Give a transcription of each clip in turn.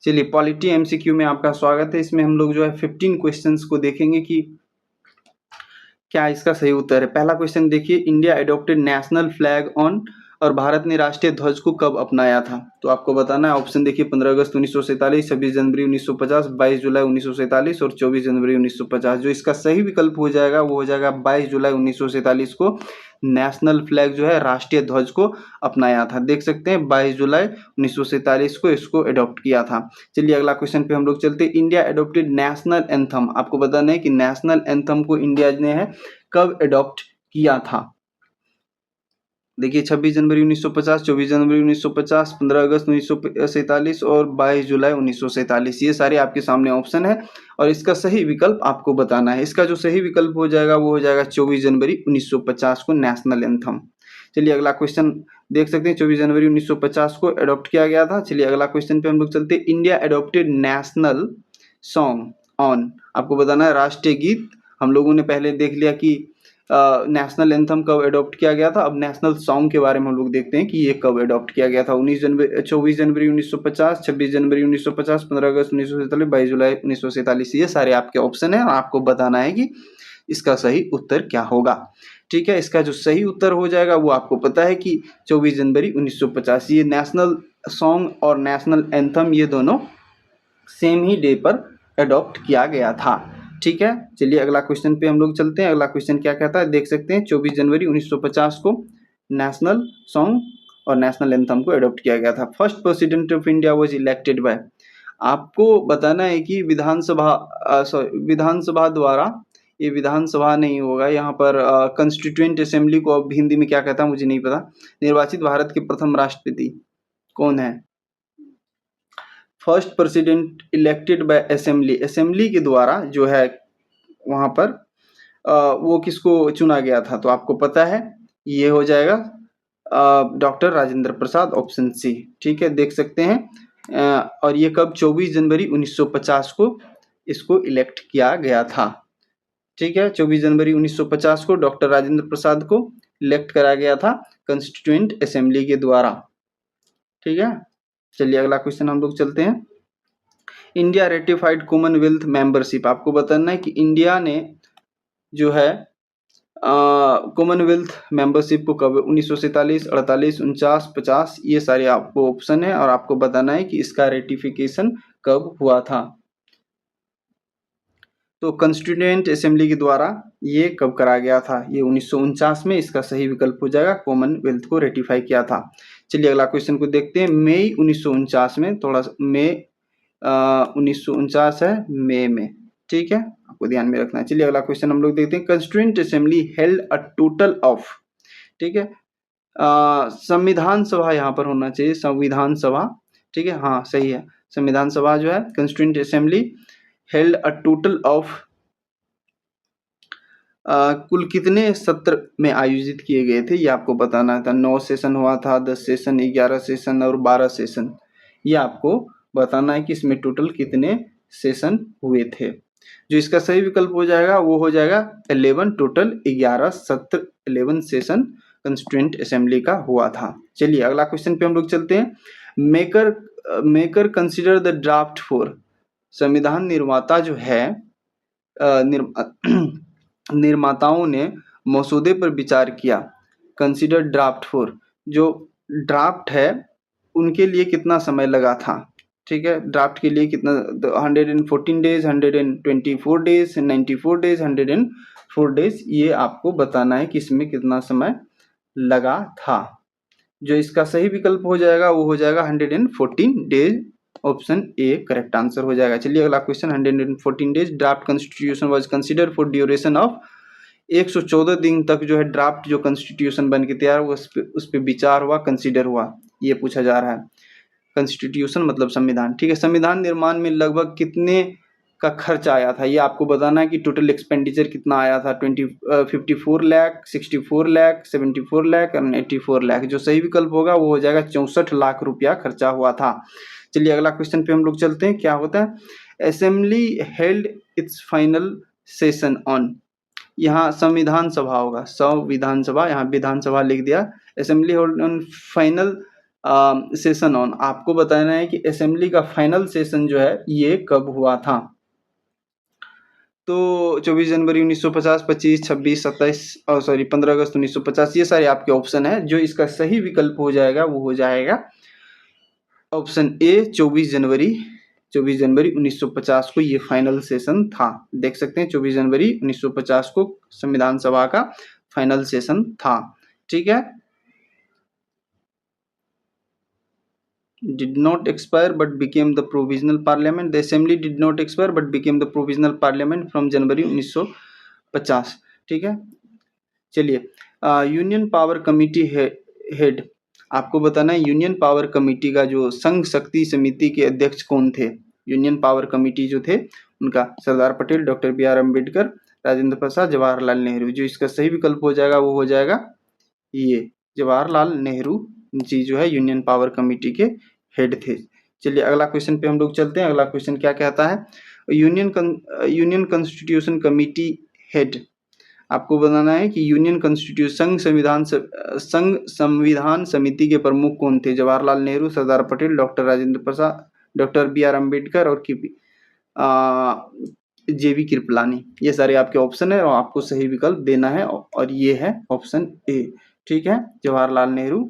चलिए polity MCQ में आपका स्वागत है। इसमें हम लोग जो है 15 क्वेश्चंस को देखेंगे कि क्या इसका सही उत्तर है। पहला क्वेश्चन देखिए, India adopted national flag on, और भारत ने राष्ट्रीय ध्वज को कब अपनाया था। तो आपको बताना है। ऑप्शन देखिए 15 अगस्त 1947, 26 जनवरी 1950, 22 जुलाई 1947 और 24 जनवरी 1950। जो इसका सही विकल्प हो जाएगा वो हो जाएगा 22 जुलाई 1947 को नेशनल फ्लैग जो है राष्ट्रीय ध्वज को अपनाया था। देख सकते हैं 22 जुलाई 1947 को इसको एडॉप्ट किया था। चलिए अगला क्वेश्चन पे हम लोग चलते हैं। इंडिया एडॉप्टेड नेशनल एंथम, आपको बताना है कि नेशनल एंथम को इंडिया ने है कब एडॉप्ट किया था। देखिए 26 जनवरी 1950, 24 जनवरी 1950, 15 अगस्त 1947 और 22 जुलाई 1947। ये सारे आपके सामने ऑप्शन है और इसका सही विकल्प आपको बताना है। इसका जो सही विकल्प हो जाएगा वो हो जाएगा 24 जनवरी 1950 को नेशनल एंथम। चलिए अगला क्वेश्चन देख सकते हैं। 24 जनवरी 1950 को एडॉप्ट किया गया था। चलिए अगला क्वेश्चन पे हम लोग चलते हैं। India adopted national song on, आपको बताना है राष्ट्रीय गीत। हम लोगों ने पहले देख लिया कि नेशनल एंथम कब एडॉप्ट किया गया था। अब नेशनल सॉन्ग के बारे में हम लोग देखते हैं कि ये कब एडॉप्ट किया गया था। 24 जनवरी 1950, 26 जनवरी 1950, 15 अगस्त 1947, 22 जुलाई 1947। ये सारे आपके ऑप्शन है और आपको बताना है कि इसका सही उत्तर क्या होगा। ठीक है, इसका जो सही उत्तर हो जाएगा वो आपको पता है कि 24 जनवरी 1950। ये नेशनल सॉन्ग और नेशनल एंथम ये दोनों सेम ही डे पर एडॉप्ट किया गया था। ठीक है, चलिए अगला क्वेश्चन पे हम लोग चलते हैं। अगला क्वेश्चन क्या कहता है देख सकते हैं। 24 जनवरी 1950 को नेशनल सॉन्ग और नेशनल एंथम को एडॉप्ट किया गया था। First president of India was elected by, आपको बताना है कि विधानसभा द्वारा, ये विधानसभा नहीं होगा यहाँ पर, कंस्टिट्यूएंट असेंबली को अब हिंदी में क्या कहता है मुझे नहीं पता। निर्वाचित भारत के प्रथम राष्ट्रपति कौन है। First president elected by assembly, assembly के द्वारा जो है वहां पर वो किसको चुना गया था। तो आपको पता है ये हो जाएगा डॉक्टर राजेंद्र प्रसाद, ऑप्शन सी। ठीक है, देख सकते हैं और ये कब 24 जनवरी 1950 को इसको इलेक्ट किया गया था। ठीक है, 24 जनवरी 1950 को डॉक्टर राजेंद्र प्रसाद को इलेक्ट करा गया था कंस्टिट्यूएंट असेंबली के द्वारा। ठीक है, चलिए अगला क्वेश्चन हम लोग चलते हैं। इंडिया रेटिफाइड कॉमनवेल्थ मेंबरशिप, आपको बताना है कि इंडिया ने जो है कॉमनवेल्थ मेंबरशिप को कब, 1947, 48, 49, 50, ये सारे आपको ऑप्शन है और आपको बताना है कि इसका रेटिफिकेशन कब हुआ था। तो कंस्टिट्यूएंट असेंबली के द्वारा ये कब करा गया था, ये 1949 में। इसका सही विकल्प हो जाएगा कॉमनवेल्थ को रेटिफाई किया था। चलिए अगला क्वेश्चन को देखते हैं। मई 1949 में, थोड़ा मई 1949 है मई में। ठीक है, आपको ध्यान में रखना है। चलिए अगला क्वेश्चन हम लोग देखते हैं। Constituent assembly held a total of, ठीक है, संविधान सभा यहाँ पर होना चाहिए, संविधान सभा। ठीक है, हाँ सही है। संविधान सभा जो है constituent assembly held a total of, कुल कितने सत्र में आयोजित किए गए थे ये आपको बताना था। 9 सेशन हुआ था, 10 सेशन, 11 सेशन और 12 सेशन। ये आपको बताना है कि इसमें टोटल कितने सेशन हुए थे। जो इसका सही विकल्प हो जाएगा वो हो जाएगा 11, टोटल 11 सत्र, 11 सेशन कंस्टिट्यूएंट असेंबली का हुआ था। चलिए अगला क्वेश्चन पे हम लोग चलते हैं। Maker consider the draft for, संविधान निर्माता जो है निर्माताओं ने मसौदे पर विचार किया। कंसिडर ड्राफ्ट फॉर, जो ड्राफ्ट है उनके लिए कितना समय लगा था। ठीक है, ड्राफ्ट के लिए कितना, 114 डेज, 124 डेज, 94 डेज, 104 डेज, ये आपको बताना है कि इसमें कितना समय लगा था। जो इसका सही विकल्प हो जाएगा वो हो जाएगा 114 days, option A correct answer हो जाएगा। चलिए अगला question. 114 days draft constitution was consider for duration of, 114 दिन तक जो है ड्राफ्ट जो कॉन्स्टिट्यूशन बन के तैयार हुआ उस पर विचार हुआ, कंसीडर हुआ, ये पूछा जा रहा है। कॉन्स्टिट्यूशन मतलब संविधान। ठीक है, संविधान निर्माण में लगभग कितने का खर्च आया था ये आपको बताना है कि टोटल एक्सपेंडिचर कितना आया था। 54 लाख, 64 लाख, 74 लाख और 84 लाख। जो सही विकल्प होगा वो हो जाएगा 64 लाख रुपया खर्चा हुआ था। चलिए अगला क्वेश्चन पे हम लोग चलते हैं। क्या होता है। Assembly held it's final session on, यहाँ संविधान सभा होगा, संविधान सभा, यहाँ विधानसभा लिख दिया। Assembly hold on final session on, आपको बताना है कि असेंबली का फाइनल सेशन जो है ये कब हुआ था। तो 24 जनवरी 1950, 25, 26, 27 और 15 अगस्त 1950, ये सारे आपके ऑप्शन है। जो इसका सही विकल्प हो जाएगा वो हो जाएगा ऑप्शन ए 24 जनवरी 1950 को ये फाइनल सेशन था। देख सकते हैं 24 जनवरी 1950 को संविधान सभा का फाइनल सेशन था। ठीक है, did not expire but became the provisional parliament. The assembly did not expire but became the provisional parliament from जनवरी 1950। ठीक है, चलिए यूनियन पावर कमिटी हेड, आपको बताना है यूनियन पावर कमिटी का जो संघ शक्ति समिति के अध्यक्ष कौन थे। यूनियन पावर कमिटी जो थे उनका Sardar Patel, doctor B R Ambedkar, Rajendra Prasad, Jawaharlal Nehru. जो इसका सही विकल्प हो जाएगा वो हो जाएगा ये जवाहरलाल नेहरू जी जो है यूनियन पावर कमिटी के हेड थे। चलिए अगला क्वेश्चन पे हम लोग चलते हैं। अगला क्वेश्चन क्या कहता है, यूनियन कॉन्स्टिट्यूशन कमिटी हेड, आपको बताना है कि यूनियन कॉन्स्टिट्यूशन संघ संविधान समिति के प्रमुख कौन थे। Jawaharlal Nehru, Sardar Patel, doctor Rajendra Prasad, doctor B R Ambedkar और जेबी कृपलानी। ये सारे आपके ऑप्शन है और आपको सही विकल्प देना है और ये है ऑप्शन ए। ठीक है, जवाहरलाल नेहरू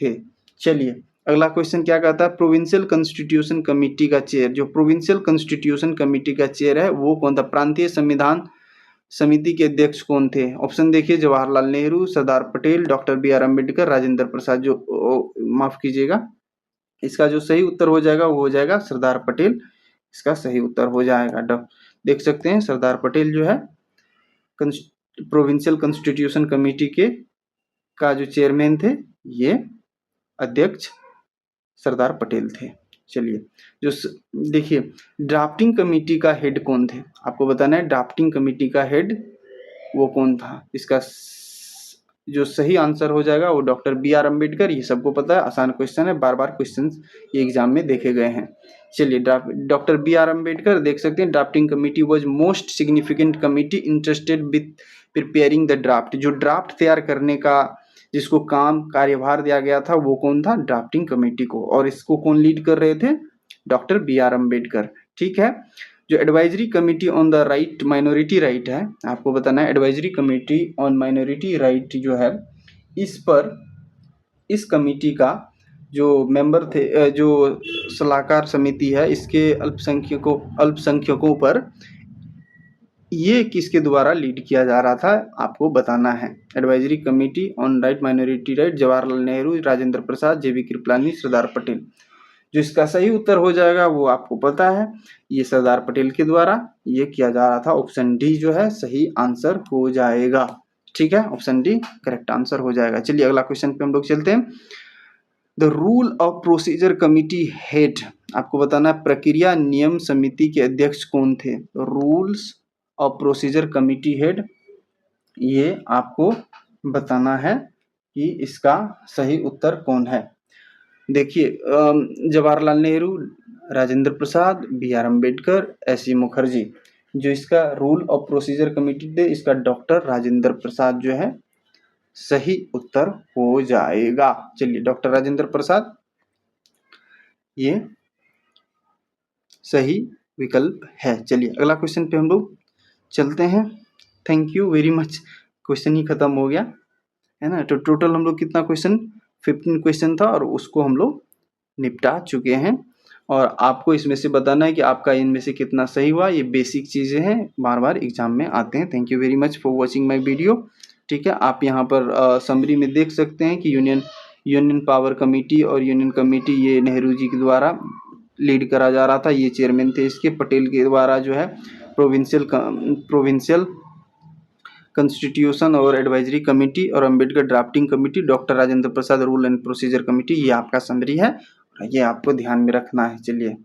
थे। चलिए अगला क्वेश्चन क्या कहता है, प्रोविंशियल कॉन्स्टिट्यूशन कमेटी का चेयर, जो प्रोविंशियल कॉन्स्टिट्यूशन कमेटी का चेयर है वो कौन था। प्रांतीय संविधान समिति के अध्यक्ष कौन थे। ऑप्शन देखिए, Jawaharlal Nehru, Sardar Patel, doctor B R Ambedkar, Rajendra Prasad. जो माफ कीजिएगा, इसका जो सही उत्तर हो जाएगा वो हो जाएगा सरदार पटेल, इसका सही उत्तर हो जाएगा। देख सकते हैं सरदार पटेल जो है प्रोविंशियल कॉन्स्टिट्यूशन कमेटी के का जो चेयरमैन थे, ये अध्यक्ष सरदार पटेल थे। चलिए जो देखिए ड्राफ्टिंग कमेटी का हेड कौन थे, आपको बताना है ड्राफ्टिंग कमेटी का हेड वो कौन था। इसका जो सही आंसर हो जाएगा वो डॉक्टर बी आर अम्बेडकर। ये सबको पता है, आसान क्वेश्चन है, बार बार क्वेश्चन ये एग्जाम में देखे गए हैं। चलिए डॉक्टर बी आर अम्बेडकर, देख सकते हैं drafting committee was most significant committee interested with preparing the draft. जो ड्राफ्ट तैयार करने का जिसको काम कार्यभार दिया गया था वो कौन था, ड्राफ्टिंग कमेटी को। और इसको कौन लीड कर रहे थे, डॉक्टर बी आर अम्बेडकर। ठीक है, जो advisory committee on the right minority right है, आपको बताना है advisory committee on minority right जो है, इस पर इस कमेटी का जो मेंबर थे, जो सलाहकार समिति है, इसके अल्पसंख्यकों पर ये किसके द्वारा लीड किया जा रहा था, आपको बताना है। Advisory committee on right minority right, Jawaharlal Nehru, Rajendra Prasad, J B Kripalani, Sardar Patel. जो इसका सही उत्तर हो जाएगा वो आपको पता है, ये सरदार पटेल के द्वारा ये किया जा रहा था। ऑप्शन डी जो है सही आंसर हो जाएगा। ठीक है, ऑप्शन डी करेक्ट आंसर हो जाएगा। चलिए अगला क्वेश्चन पे हम लोग चलते हैं। The rule of procedure committee head, आपको बताना है प्रक्रिया नियम समिति के अध्यक्ष कौन थे। Rules of procedure committee head, ये आपको बताना है कि इसका सही उत्तर कौन है। देखिए Jawaharlal Nehru, Rajendra Prasad, B R Ambedkar, S E Mukherjee. जो इसका रूल ऑफ प्रोसीजर कमेटी थे, इसका डॉक्टर राजेंद्र प्रसाद जो है सही उत्तर हो जाएगा। चलिए डॉक्टर राजेंद्र प्रसाद ये सही विकल्प है। चलिए अगला क्वेश्चन पे हम लोग चलते हैं। Thank you very much, question ही खत्म हो गया है ना। तो टोटल हम लोग कितना क्वेश्चन, 15 क्वेश्चन था और उसको हम लोग निपटा चुके हैं। और आपको इसमें से बताना है कि आपका इनमें से कितना सही हुआ। ये बेसिक चीज़ें हैं, बार बार एग्जाम में आते हैं। Thank you very much for watching my video. ठीक है, आप यहाँ पर समरी में देख सकते हैं कि यूनियन पावर कमेटी और यूनियन कमेटी ये नेहरू जी के द्वारा लीड करा जा रहा था, ये चेयरमैन थे इसके। पटेल के द्वारा जो है प्रोविंशियल कॉन्स्टिट्यूशन और एडवाइजरी कमेटी, और Ambedkar drafting committee, doctor Rajendra Prasad rule and procedure committee, ये आपका समरी है, ये आपको ध्यान में रखना है। चलिए